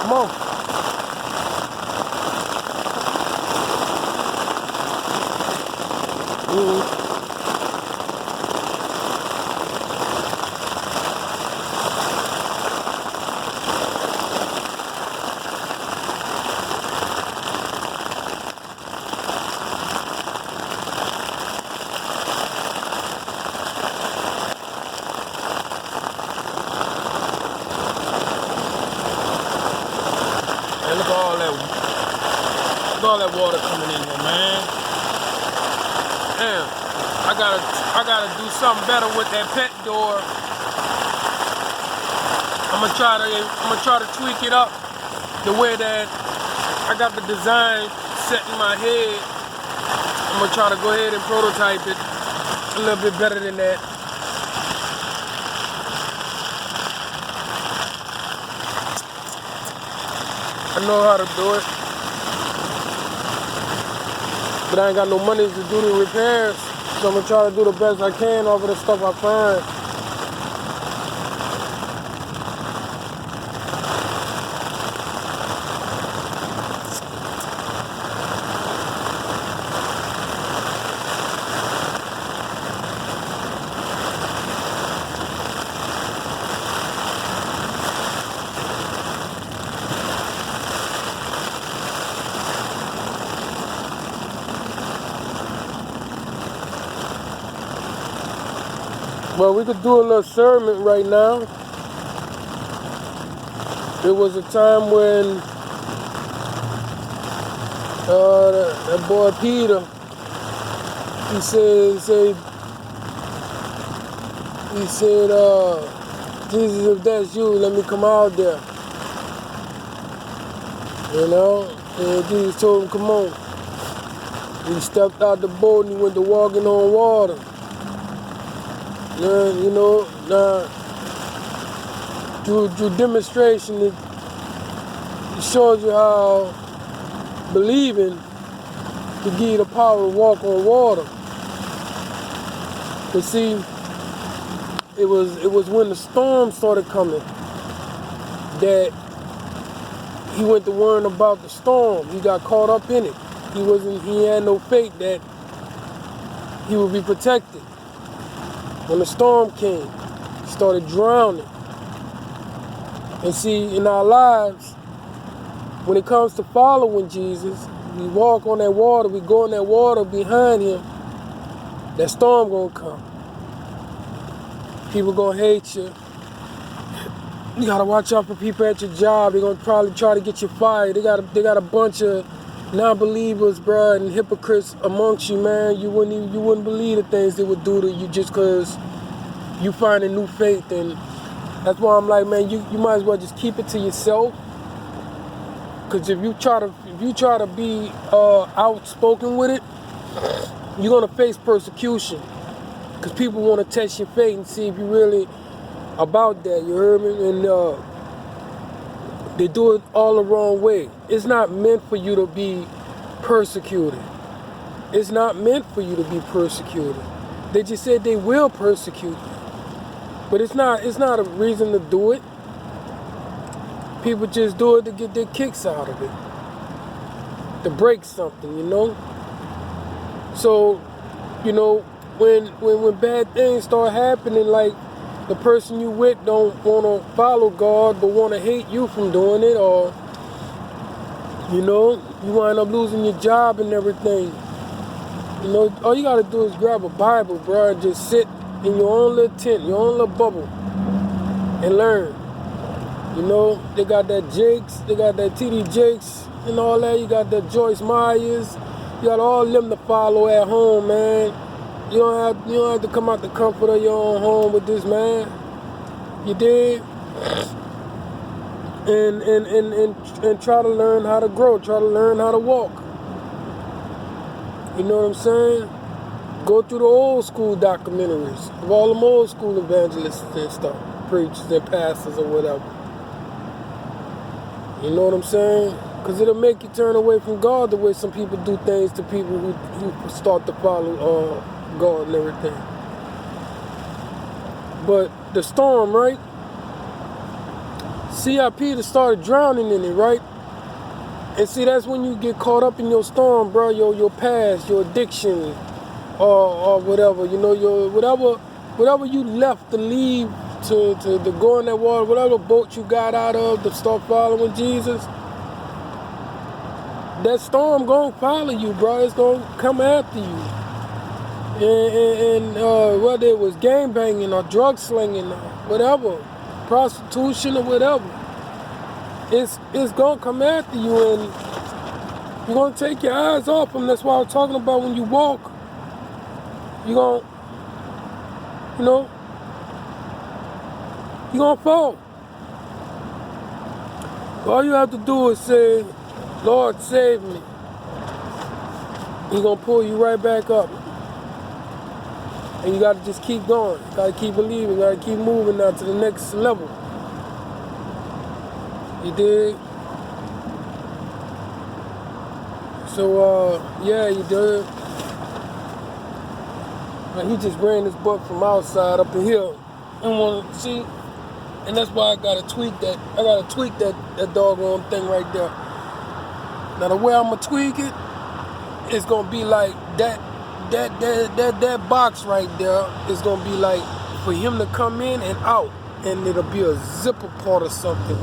Come on. And look at all that water coming in here, man. Damn, I gotta do something better with that pet door. I'm gonna try to tweak it up the way that I got the design set in my head. I'm gonna try to go ahead and prototype it a little bit better than that. I know how to do it, but I ain't got no money to do the repairs, so I'm gonna try to do the best I can off of the stuff I find. Well, we could do a little sermon right now. There was a time when that boy Peter, he said, Jesus, if that's you, let me come out there. You know? And Jesus told him, come on. He stepped out the boat and he went to walking on water. You know, through demonstration, it shows you how believing to give you the power to walk on water. But see, it was when the storm started coming that he went to worrying about the storm. He got caught up in it. He had no faith that he would be protected. When the storm came, he started drowning. And see, in our lives, when it comes to following Jesus, we walk on that water, we go in that water behind him, that storm gonna come. People gonna hate you. You gotta watch out for people at your job. They're gonna probably try to get you fired. They got a bunch of non-believers, bruh, and hypocrites amongst you, man. You wouldn't believe the things they would do to you just because you find a new faith. And that's why I'm like, man, you might as well just keep it to yourself. Cause if you try to be outspoken with it, you're gonna face persecution. Cause people want to test your faith and see if you really about that. You heard me? And they do it all the wrong way. It's not meant for you to be persecuted. It's not meant for you to be persecuted. They just said they will persecute you. But it's not a reason to do it. People just do it to get their kicks out of it. To break something, you know? So, you know, when bad things start happening, like the person you with don't want to follow God but want to hate you from doing it, or, you know, you wind up losing your job and everything. You know, all you got to do is grab a Bible, bro, and just sit in your own little tent, your own little bubble, and learn. You know, they got that Jakes, they got that T.D. Jakes and all that. You got that Joyce Myers. You got all them to follow at home, man. You don't have to come out the comfort of your own home with this, man. You did? And try to learn how to grow. Try to learn how to walk. You know what I'm saying? Go through the old school documentaries of all them old school evangelists and stuff, preachers and pastors or whatever. You know what I'm saying? Because it'll make you turn away from God the way some people do things to people who start to follow God and everything. But the storm, right? See how Peter started drowning in it, right? And see, that's when you get caught up in your storm, bro. Your past, your addiction, or whatever. You know, your whatever you left to leave to go in that water, whatever boat you got out of to start following Jesus. That storm gonna follow you, bro. It's gonna come after you. And whether it was gang banging or drug slinging or whatever, prostitution or whatever, it's gonna come after you, and you're gonna take your eyes off them. That's why I was talking about when you walk, you're gonna, you know, you're gonna fall. All you have to do is say, Lord, save me. He's gonna pull you right back up. And you gotta just keep going. You gotta keep believing. You gotta keep moving now to the next level. You dig? So, yeah, you did. And he just ran his butt from outside up the hill. And want to see, and that's why I gotta tweak that. I gotta tweak that doggone thing right there. Now the way I'm gonna tweak it, it's gonna be like that box right there is gonna be like for him to come in and out, and it'll be a zipper part or something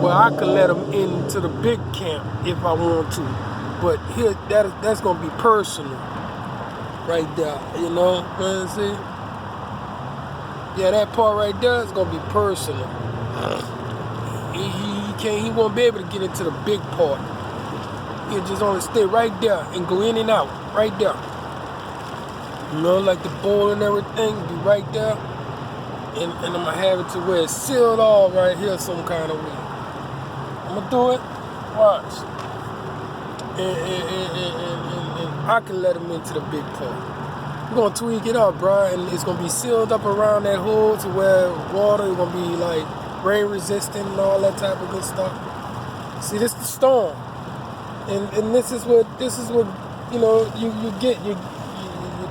where I can let him into the big camp if I want to. But here, that's gonna be personal right there, you know. See? Yeah, that part right there is gonna be personal. He won't be able to get into the big part. He'll just only stay right there and go in and out, right there. You know, like the bowl and everything be right there. And I'm gonna have it to where it's sealed off right here some kind of way. I'm gonna do it. Watch. And I can let him into the big part. We're gonna tweak it up, bro, and it's gonna be sealed up around that hole to where water is gonna be like rain resistant and all that type of good stuff. See, this is the storm, and this is what you know. You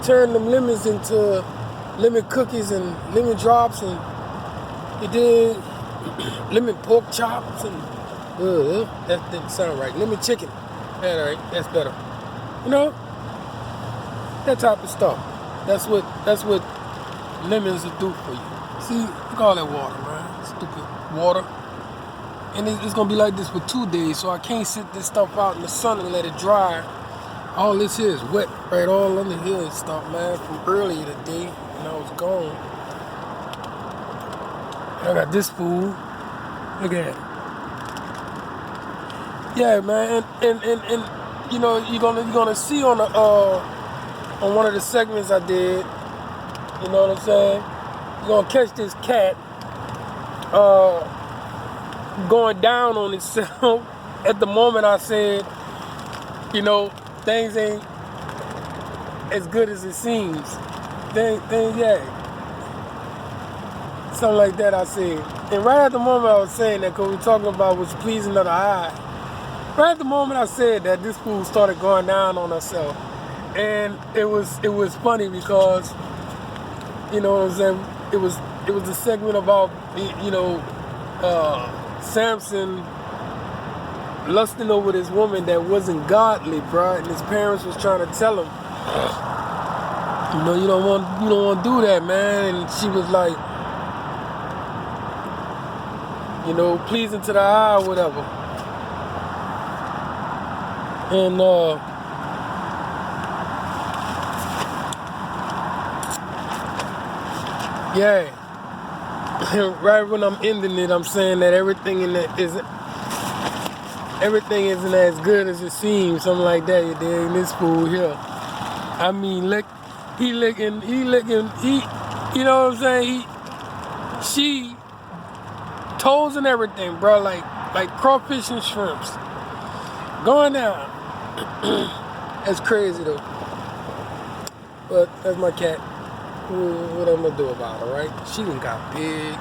turn them lemons into lemon cookies and lemon drops, and you did lemon pork chops, and that didn't sound right. Lemon chicken, all right, that's better. You know, that type of stuff. That's what lemons will do for you. See, look at all that water, man. Stupid water. And it's gonna be like this for 2 days, so I can't sit this stuff out in the sun and let it dry. All this here is wet, right? All under here and stuff, man, from earlier today when I was gone. I got this food. Look at it. Yeah, man, and you know, you're gonna see on the on one of the segments I did, you know what I'm saying? You're gonna catch this cat going down on itself. At the moment I said, you know, things ain't as good as it seems. Yeah. Something like that I said. And right at the moment I was saying that, because we're talking about what's pleasing of the eye. Right at the moment I said that, this fool started going down on herself. And it was funny because, you know what I'm saying, it was a segment about, you know, Samson lusting over this woman that wasn't godly, bro, and his parents was trying to tell him, you know, you don't want to do that, man. And she was like, you know, pleasing to the eye or whatever. And yeah, right when I'm ending it, I'm saying that everything isn't as good as it seems, something like that. You dig? In this fool here, I mean, he licking, you know what I'm saying? She toes and everything, bro, like crawfish and shrimps, going down. That's crazy though. But that's my cat. What I'm gonna do about her, right? She done got big.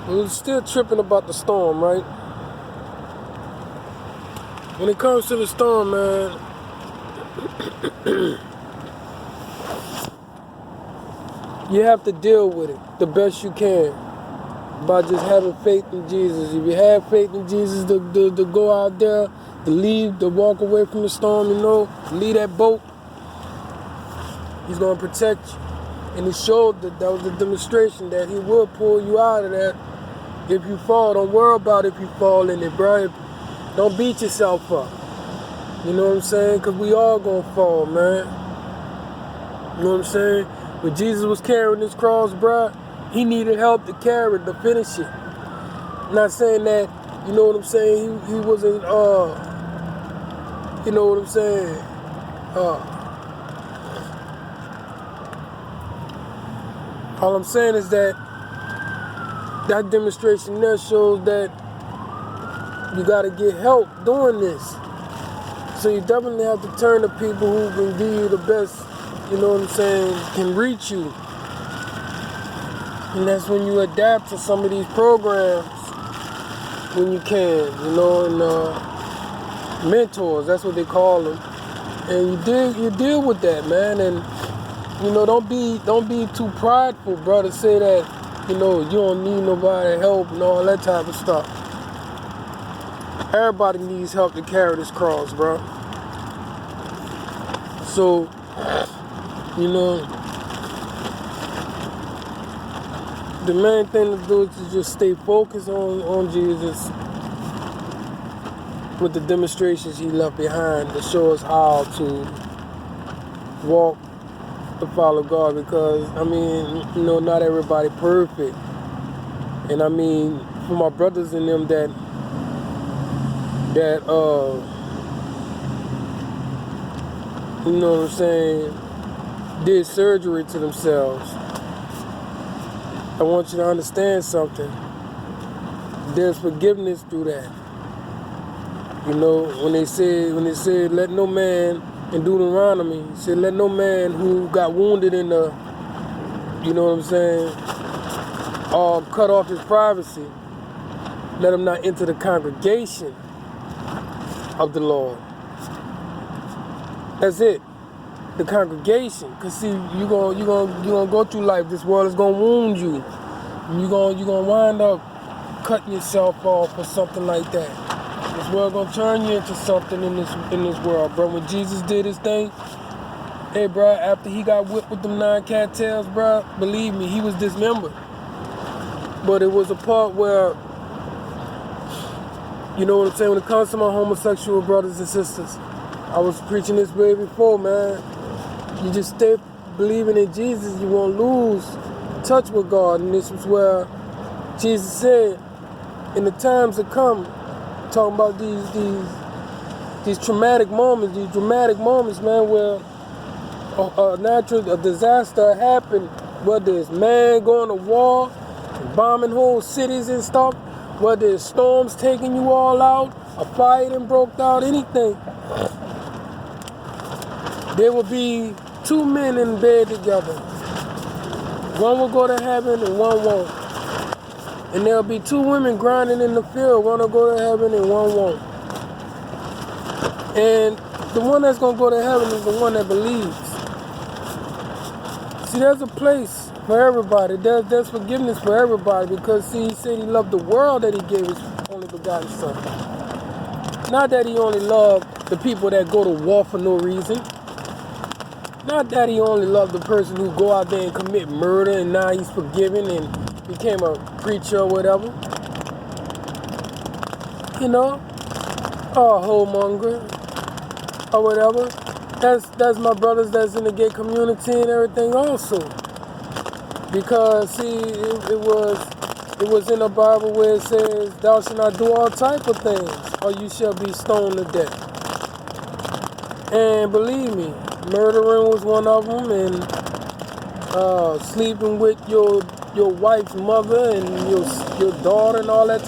We was still tripping about the storm, right? When it comes to the storm, man, you have to deal with it the best you can. by just having faith in Jesus. If you have faith in Jesus to go out there, to leave, to walk away from the storm, leave that boat, he's going to protect you. And he showed that was a demonstration that he will pull you out of that if you fall. Don't worry about if you fall in it, bro. Don't beat yourself up. You know what I'm saying? Because we all going to fall, man. You know what I'm saying? When Jesus was carrying this cross, bro, he needed help to carry it, to finish it. I'm not saying that, you know what I'm saying, he wasn't, you know what I'm saying, all I'm saying is that demonstration there shows that you got to get help doing this. So you definitely have to turn to people who can give you the best, you know what I'm saying, can reach you. And that's when you adapt to some of these programs when you can, and mentors, that's what they call them. And you deal with that, man. And don't be too prideful, bro, to say that, you don't need nobody help and all that type of stuff. Everybody needs help to carry this cross, bro. So, the main thing to do is to just stay focused on Jesus with the demonstrations he left behind to show us how to walk to follow God, because not everybody perfect. And for my brothers in them that you know what I'm saying, did surgery to themselves, I want you to understand something. There's forgiveness through that. When they said let no man, in Deuteronomy, he said let no man who got wounded in the, you know what I'm saying, cut off his privacy, let him not enter the congregation of the Lord. That's it. The congregation. Because see, you're gonna go through life. This world is gonna wound you. You're gonna wind up cutting yourself off or something like that. This world gonna turn you into something in this world, bro. When Jesus did his thing, hey, bro, after he got whipped with them 9 cattails, bro, believe me, he was dismembered. But it was a part where, you know what I'm saying, when it comes to my homosexual brothers and sisters, I was preaching this way before, man. You just stay believing in Jesus, you won't lose touch with God. And this was where Jesus said, in the times to come, talking about these traumatic moments, these dramatic moments, man, where a disaster happened, whether it's man going to war, bombing whole cities and stuff, whether it's storms taking you all out, a fire that broke out, anything. There will be 2 men in bed together. One will go to heaven and one won't. And there'll be 2 women grinding in the field. One will go to heaven and one won't. And the one that's going to go to heaven is the one that believes. See, there's a place for everybody. There's forgiveness for everybody, because, see, he said he loved the world that he gave his only begotten son. Not that he only loved the people that go to war for no reason. Not that he only loved the person who go out there and commit murder and now he's forgiven and became a preacher or whatever. Or a whoremonger or whatever. That's my brothers that's in the gay community and everything also. Because see, it was in the Bible where it says, thou shalt not do all type of things, or you shall be stoned to death. And believe me, murdering was one of them, and sleeping with your wife's mother and your daughter and all that type